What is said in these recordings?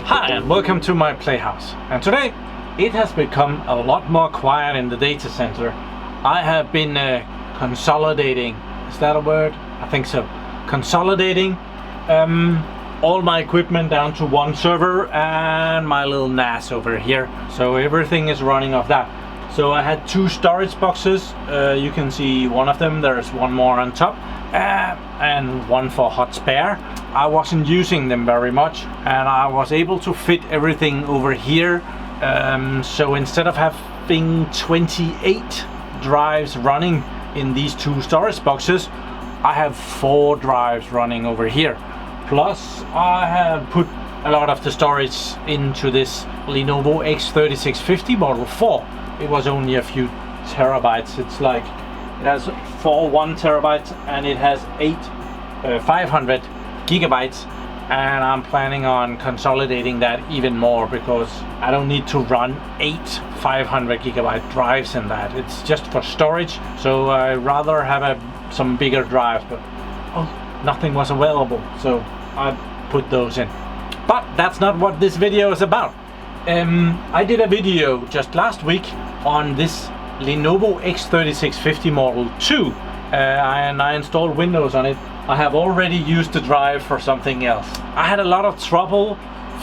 Hi and welcome to my playhouse, and today it has become a lot more quiet in the data center. I have been consolidating, is that a word? I think so. Consolidating all my equipment down to one server and my little NAS over here. So everything is running off that. So I had two storage boxes, you can see one of them, there's one more on top, and one for hot spare. I wasn't using them very much and I was able to fit everything over here. So instead of having 28 drives running in these two storage boxes, I have 4 drives running over here. Plus I have put a lot of the storage into this Lenovo XClarity Model 4. It was only a few terabytes. It's like, it has 4 1 terabytes and it has 500 gigabytes, and I'm planning on consolidating that even more because I don't need to run 8 500 gigabyte drives in that. It's just for storage, so I rather have some bigger drives, but nothing was available, so I put those in. But that's not what this video is about. I did a video just last week on this Lenovo XClarity Model 2 and I installed Windows on it. I have already used the drive for something else. I had a lot of trouble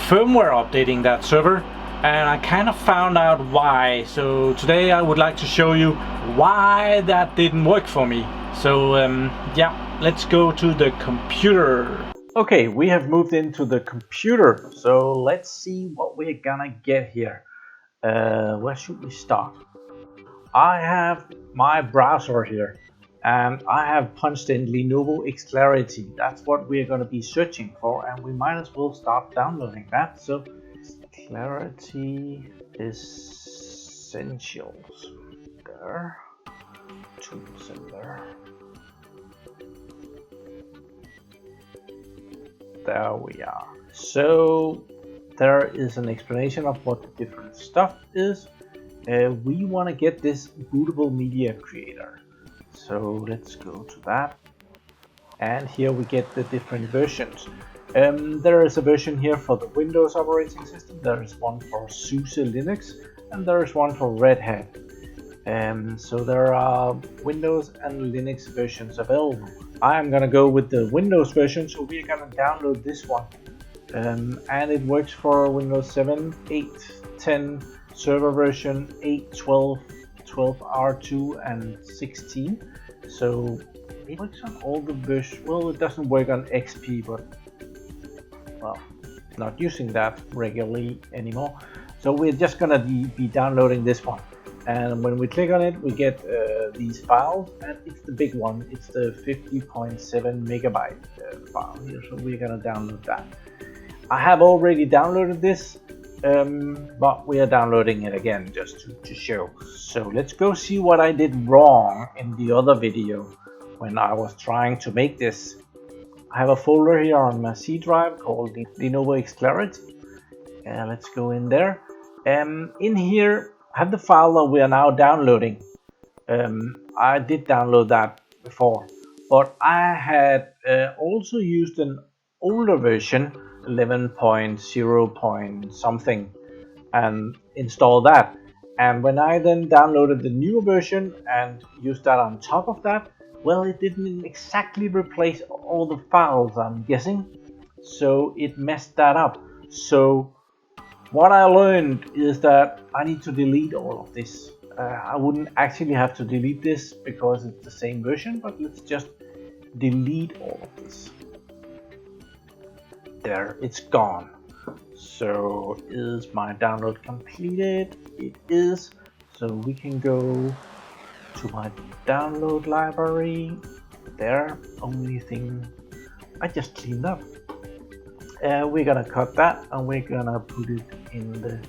firmware updating that server and I kind of found out why. So today I would like to show you why that didn't work for me. So yeah, let's go to the computer. Okay, we have moved into the computer, so let's see what we're gonna get here. Where should we start? I have my browser here and I have punched in Lenovo XClarity. That's what we're going to be searching for, and we might as well start downloading that. So XClarity Essentials, there, tools in there. There we are. So there is an explanation of what the different stuff is. We want to get this Bootable Media Creator. So let's go to that. And here we get the different versions. There is a version here for the Windows operating system. There is one for SUSE Linux, and there is one for Red Hat. So there are Windows and Linux versions available. I am gonna go with the Windows version, so we're gonna download this one. And it works for Windows 7, 8, 10, server version 8, 12, 12R2 and 16. So it works on all the versions. Well, it doesn't work on XP, but well, not using that regularly anymore. So we're just gonna be downloading this one. And when we click on it, we get these files, and it's the big one. It's the 50.7 megabyte file here, so we're gonna download that. I have already downloaded this, but we are downloading it again just to show. So let's go see what I did wrong in the other video when I was trying to make this. I have a folder here on my C drive called the Lenovo XClarity. Let's go in there. In here I have the file that we are now downloading. I did download that before, but I had also used an older version, 11.0 something, and installed that. And when I then downloaded the newer version and used that on top of that, well, it didn't exactly replace all the files, I'm guessing, so it messed that up. So what I learned is that I need to delete all of this. I wouldn't actually have to delete this because it's the same version, but let's just delete all of this. There, it's gone. So is my download completed? It is. So we can go to my download library. There, only thing I just cleaned up. We're gonna cut that and we're gonna put it in the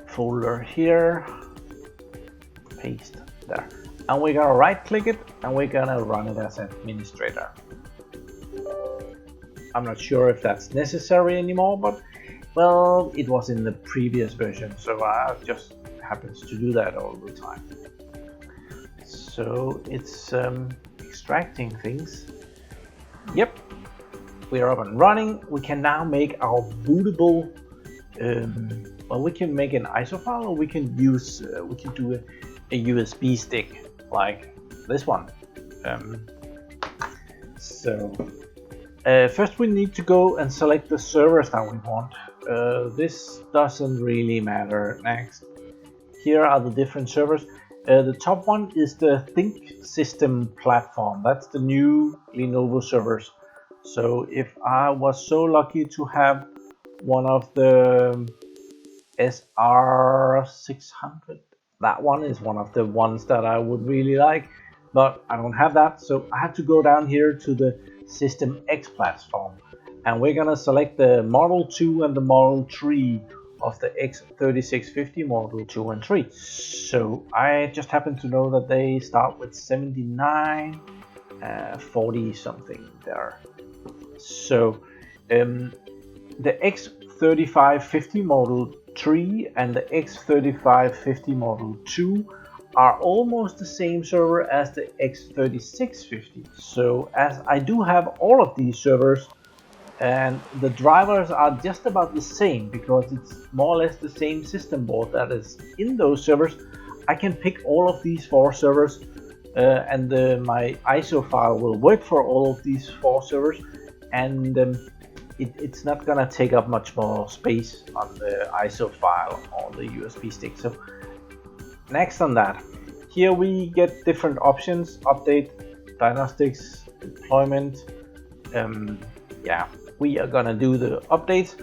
folder here, paste there, and we're gonna right click it and we're gonna run it as administrator. I'm not sure if that's necessary anymore, but well, it was in the previous version, so I just happens to do that all the time. So it's extracting things. Yep, we're up and running. We can now make our bootable. Well, we can make an ISO file, or we can use we can do a USB stick like this one. First we need to go and select the servers that we want. This doesn't really matter. Next, here are the different servers. The top one is the Think System platform. That's the new Lenovo servers. So if I was so lucky to have one of the SR600, that one is one of the ones that I would really like, but I don't have that, so I have to go down here to the System X platform, and we're gonna select the Model 2 and the Model 3 of the x3650 Model 2 and 3. So I just happen to know that they start with 79, 40 something there. So the x3550 Model 3 and the x3550 Model 2 are almost the same server as the x3650. So as I do have all of these servers, and the drivers are just about the same because it's more or less the same system board that is in those servers, I can pick all of these 4 servers, and my ISO file will work for all of these 4 servers, and it's not gonna take up much more space on the ISO file or the USB stick. So next on that, here we get different options: update, diagnostics, deployment. Yeah, we are gonna do the updates.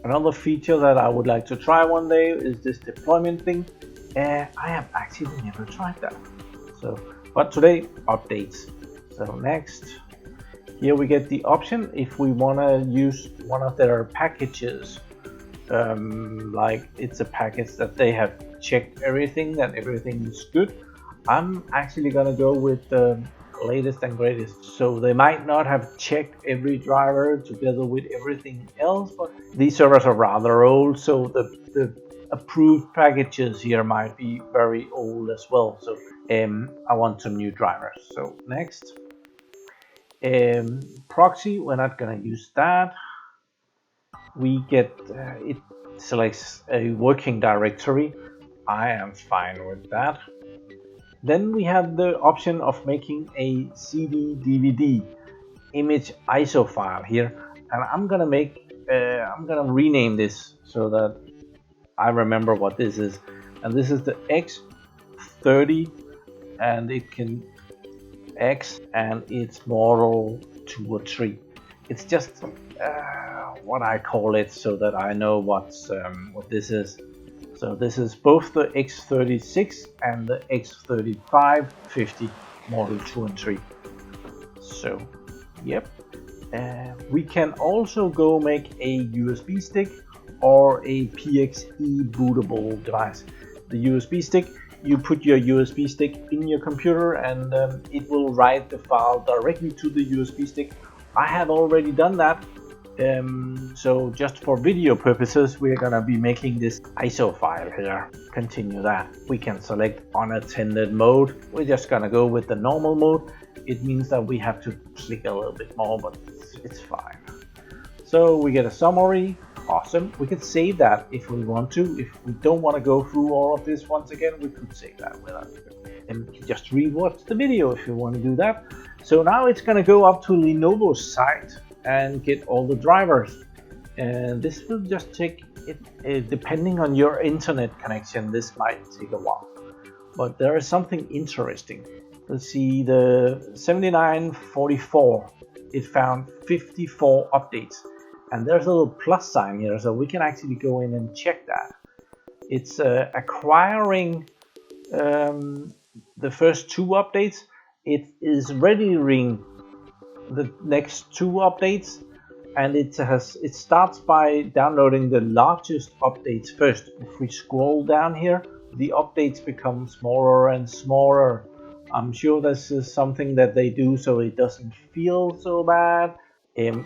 Another feature that I would like to try one day is this deployment thing. I have actually never tried that. So, but today, updates. So next, here we get the option if we want to use one of their packages. Like it's a package that they have checked everything, that everything is good. I'm actually gonna go with the latest and greatest. So they might not have checked every driver together with everything else, but these servers are rather old, so the approved packages here might be very old as well. So I want some new drivers. So next, proxy, we're not gonna use that. We get it selects a working directory. I am fine with that. Then we have the option of making a CD DVD image ISO file here, and I'm gonna rename this so that I remember what this is. And this is the X30, and it can X, and it's Model 2 or 3. It's just what I call it so that I know what this is. So this is both the X36 and the X3550 Model 2 and 3. So, yep. We can also go make a USB stick or a PXE bootable device. The USB stick, you put your USB stick in your computer, and it will write the file directly to the USB stick. I have already done that. So just for video purposes, we're gonna be making this ISO file here. Continue that. We can select unattended mode. We're just gonna go with the normal mode. It means that we have to click a little bit more, but it's fine. So we get a summary. Awesome. We could save that if we want to. If we don't want to go through all of this once again, we could save that without it. And just rewatch the video if you want to do that. So now it's gonna go up to Lenovo's site and get all the drivers, and this will just take it, depending on your internet connection, this might take a while, but there is something interesting. Let's see, the 7944, it found 54 updates, and there's a little plus sign here, so we can actually go in and check that. It's acquiring the first 2 updates. It is registering the next 2 updates, and it starts by downloading the largest updates first. If we scroll down here, the updates become smaller and smaller. I'm sure this is something that they do so it doesn't feel so bad,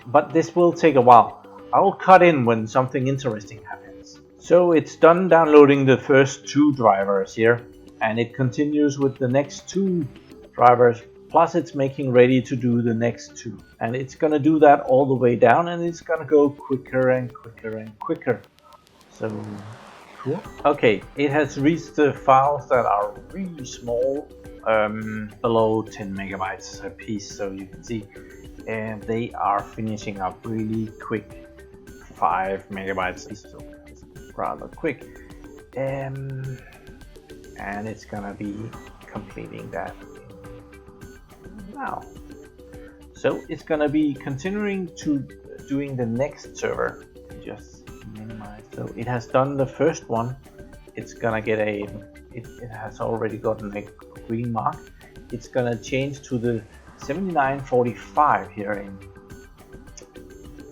but this will take a while. I'll cut in when something interesting happens. So it's done downloading the first 2 drivers here, and it continues with the next 2 drivers, plus it's making ready to do the next 2, and it's gonna do that all the way down, and it's gonna go quicker and quicker and quicker. So cool. Okay, it has reached the files that are really small, below 10 megabytes a piece, so you can see, and they are finishing up really quick. 5 megabytes, so it's rather quick, and it's gonna be completing that now. So it's gonna be continuing to doing the next server. Just minimize. So it has done the first one. It's gonna get it has already gotten a green mark. It's gonna change to the 7945 here in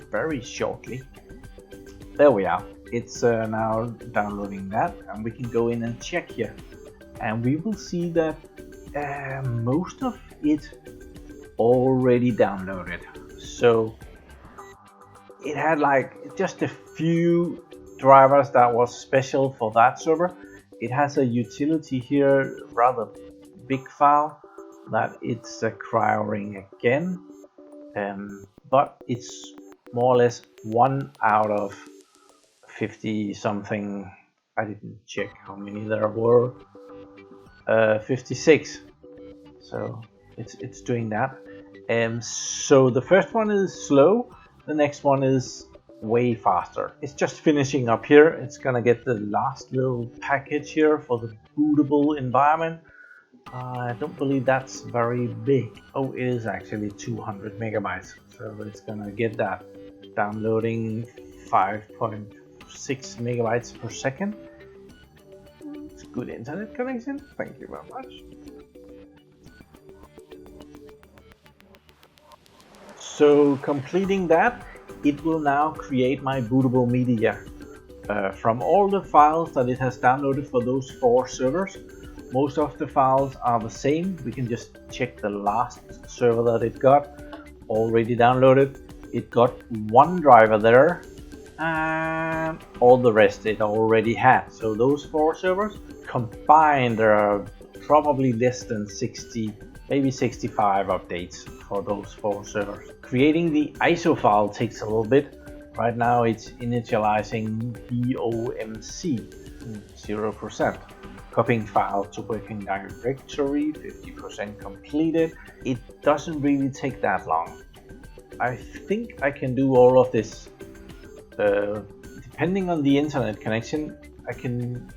very shortly. There we are. It's now downloading that, and we can go in and check here, and we will see that most of it already downloaded. So it had like just a few drivers that was special for that server. It has a utility here, rather big file, that it's cryoring again, but it's more or less 1 out of 50 something. I didn't check how many there were. 56. So it's doing that. So the first one is slow. The next one is way faster. It's just finishing up here. It's gonna get the last little package here for the bootable environment. I don't believe that's very big. Oh, it is actually 200 megabytes. So it's gonna get that, downloading 5.6 megabytes per second. It's a good internet connection. Thank you very much. So completing that, it will now create my bootable media from all the files that it has downloaded for those 4 servers. Most of the files are the same. We can just check the last server that it got already downloaded. It got 1 driver there, and all the rest it already had. So those 4 servers combined, there are probably less than 60, maybe 65 updates for those 4 servers. Creating the ISO file takes a little bit. Right now it's initializing BOMC 0%. Copying file to working directory, 50% completed. It doesn't really take that long. I think I can do all of this. Depending on the internet connection, I can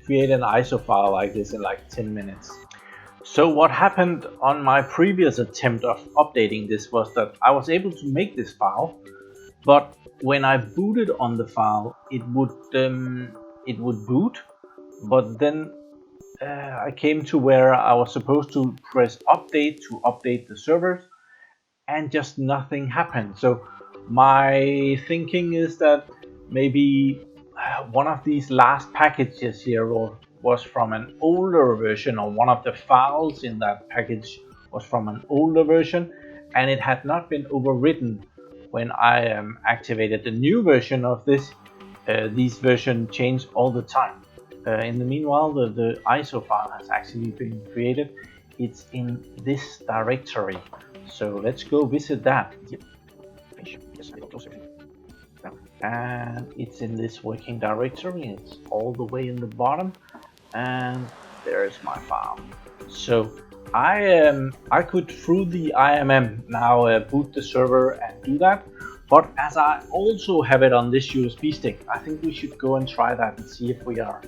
create an ISO file like this in like 10 minutes. So what happened on my previous attempt of updating this was that I was able to make this file, but when I booted on the file, it would boot, but then I came to where I was supposed to press update to update the servers, and just nothing happened. So my thinking is that maybe one of these last packages here was from an older version, or one of the files in that package was from an older version, and it had not been overwritten when I activated the new version of this. These versions change all the time. In the meanwhile, the ISO file has actually been created. It's in this directory. So let's go visit that. And it's in this working directory. It's all the way in the bottom, and there's my file. So I could, through the IMM, now boot the server and do that. But as I also have it on this USB stick, I think we should go and try that and see if we are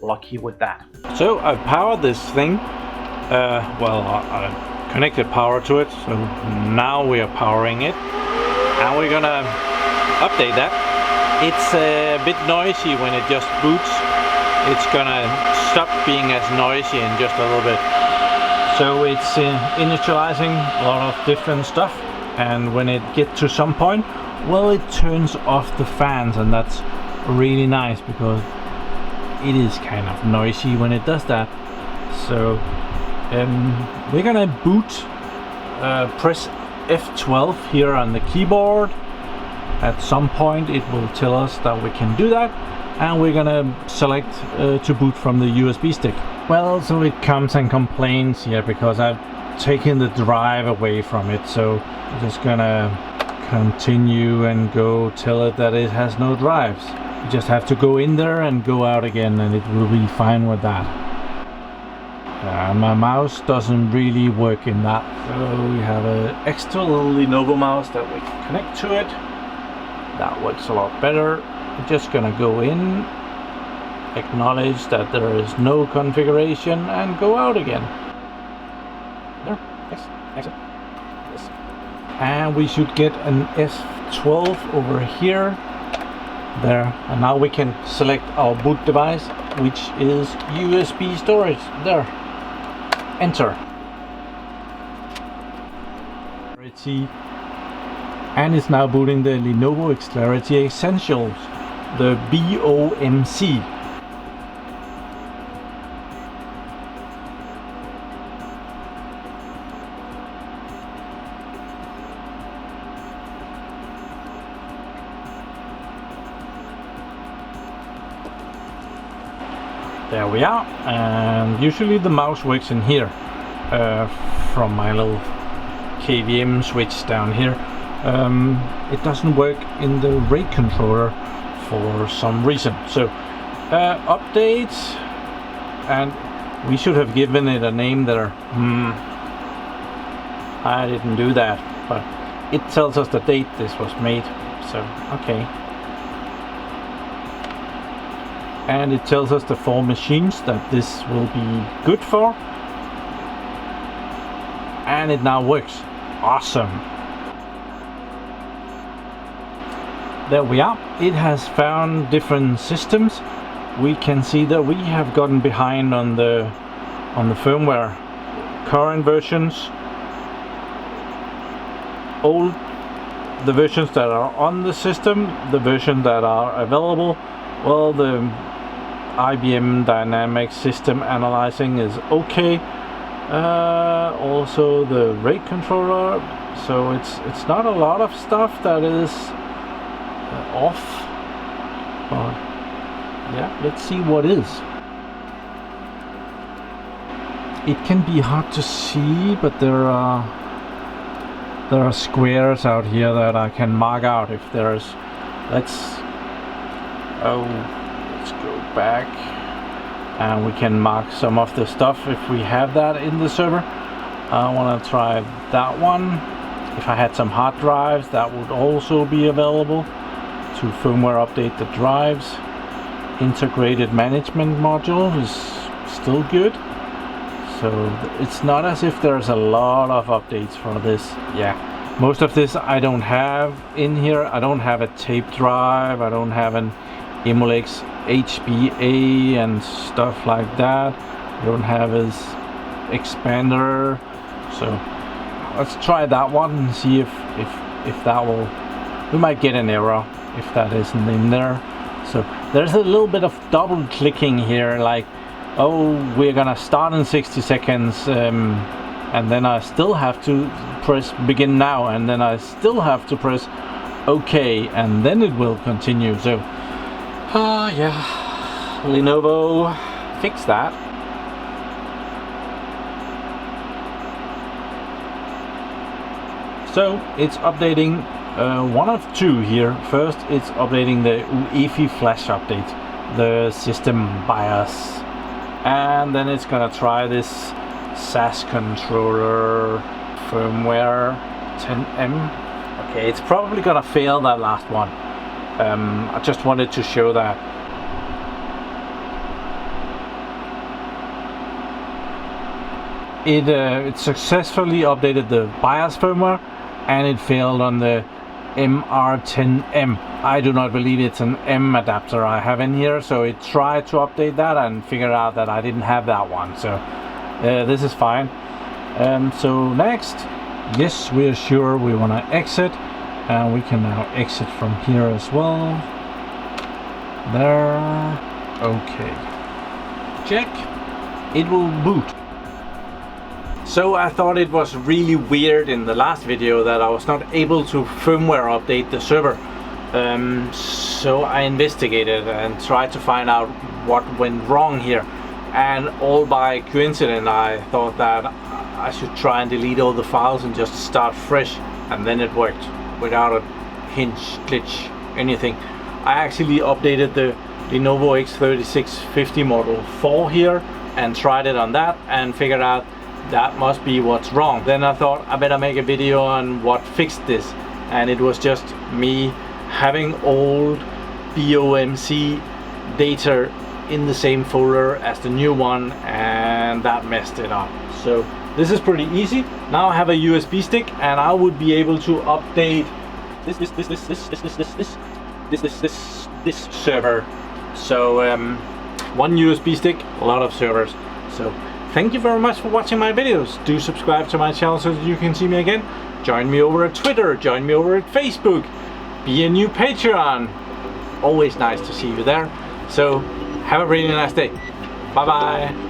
lucky with that. So I've powered this thing. I connected power to it, so now we are powering it, and we're gonna update that. It's a bit noisy when it just boots. It's gonna stop being as noisy in just a little bit. So it's initializing a lot of different stuff, and when it gets to some point, well, it turns off the fans, and that's really nice because it is kind of noisy when it does that. So we're gonna boot, press F12 here on the keyboard. At some point it will tell us that we can do that, and we're gonna select to boot from the USB stick. Well, so it comes and complains here because I've taken the drive away from it, so I'm just gonna continue and go tell it that it has no drives. You just have to go in there and go out again, and it will be fine with that. My mouse doesn't really work in that, so we have an extra little Lenovo mouse that we can connect to it. That works a lot better. We're just gonna go in, acknowledge that there is no configuration, and go out again. There, yes, exit, yes. And we should get an S12 over here. There, and now we can select our boot device, which is USB storage. There, enter. And it's now booting the Lenovo XClarity Essentials, the BOMC. There we are, and usually the mouse works in here from my little KVM switch down here. It doesn't work in the rate controller for some reason. So updates, and we should have given it a name there. I didn't do that, but it tells us the date this was made, so okay. And it tells us the 4 machines that this will be good for. And it now works. Awesome. There we are. It has found different systems. We can see that we have gotten behind on the firmware. Current versions, the versions that are on the system, the versions that are available. Well, the IBM Dynamic System Analyzing is okay. Also the rate controller, so it's not a lot of stuff that is off, but yeah, let's see what is. It can be hard to see, but there are squares out here that I can mark out if there's. Let's go back, and we can mark some of the stuff if we have that in the server. I want to try that one. If I had some hard drives, that would also be available to firmware update the drives. Integrated management module is still good, so it's not as if there's a lot of updates for this. Yeah, most of this I don't have in here. I don't have a tape drive, I don't have an Emulex HBA and stuff like that. I don't have his expander, so let's try that one and see if that will. We might get an error if that isn't in there. So there's a little bit of double clicking here, like, oh, we're gonna start in 60 seconds, and then I still have to press begin now, and then I still have to press OK, and then it will continue. So yeah, Lenovo, fix that. So it's updating one of two here. First, it's updating the UEFI flash update, the system BIOS, and then it's gonna try this SAS controller firmware 10M. Okay, it's probably gonna fail that last one. I just wanted to show that. It successfully updated the BIOS firmware, and it failed on the MR10M. I do not believe it's an M adapter I have in here, so it tried to update that and figured out that I didn't have that one, so this is fine. So next, yes, we are sure we want to exit, and we can now exit from here as well. There. Okay, check. It will boot. So I thought it was really weird in the last video that I was not able to firmware update the server. So I investigated and tried to find out what went wrong here, and all by coincidence I thought that I should try and delete all the files and just start fresh, and then it worked without a hinge, glitch, anything. I actually updated the Lenovo x3650 Model 4 here and tried it on that and figured out that must be what's wrong. Then I thought I better make a video on what fixed this, and it was just me having old BOMC data in the same folder as the new one, and that messed it up. So this is pretty easy. Now I have a USB stick and I would be able to update this server. So one USB stick, a lot of servers. So thank you very much for watching my videos. Do subscribe to my channel so that you can see me again. Join me over at Twitter, join me over at Facebook, be a new Patreon. Always nice to see you there. So have a really nice day. Bye bye.